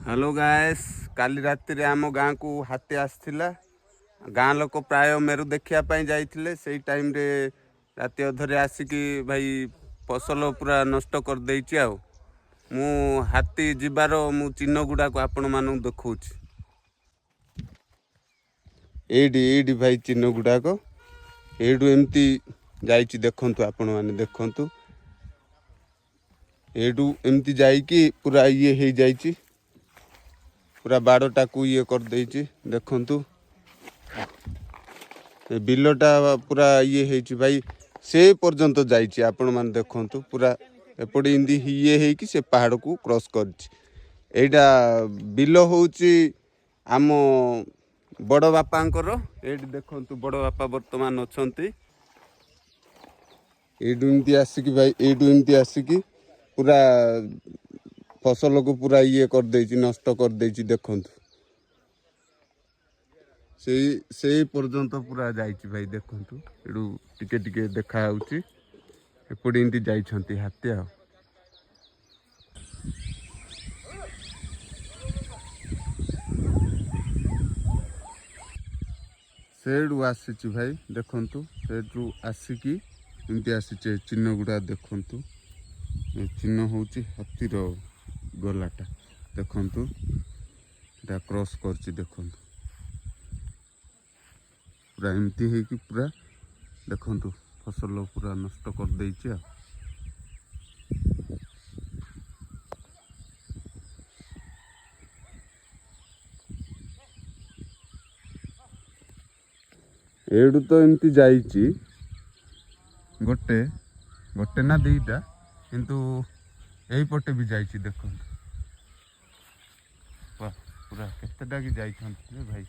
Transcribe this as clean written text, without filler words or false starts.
hello guys काली राति रे आम गाँ को हाथी आसला गाँ लोक प्राय मेरु देखापी जाइए से टाइम रे राति अधरे आसिकी भाई फसल पूरा नष्ट कर देइछि आउ मु हाथी जीवार मु चिन्ह गुड़ा को आपण मानू देखौछि एडी भाई चिन्ह गुड़ाक एडू एमती जाइछि देखंतु आपण माने देखंतु एडू एमती जाइकी पूरा ये हो जाइछि पूरा बाड़टा को ये कर देइछि देखंतु बिलटा पूरा ये है भाई से पर्यंत जाइछि आपण मान देखंतु पूरा एपटे इंदी ये है कि से पहाड़ को क्रॉस करछि बिल होउछि आम बड़ बापांकर एडी देखंतु बड़ बापा वर्तमान अछंती एडू इमती आसिकी भाई एडू इमती आसिकी पूरा फसल को पूरा ये कर देइछि नष्ट कर देइछि देखंतु से पर्यंत पूरा जाइछि भाई देखंतु एडू टिके टिके देखा होउछि एपटे इंदी जाइछंती हाथी आ सेडू आसीछि भाई देखंतु सेडू आसिकी इंदी आसीछि चिन्ह गुड़ा देखंतु चिन्ह होउछि हाथीर गलाटा देखंतु एटा क्रॉस करछि देखंतु पूरा एमती है कि पूरा देखंतु फसल पूरा नष्ट कर देइछि आ एडू तो एमती जाइछि गोटे गोटे ना दुईटा किंतु यही पटे भी जाइछि देखंतु पूरा केतेटा कि जाइछंती भाई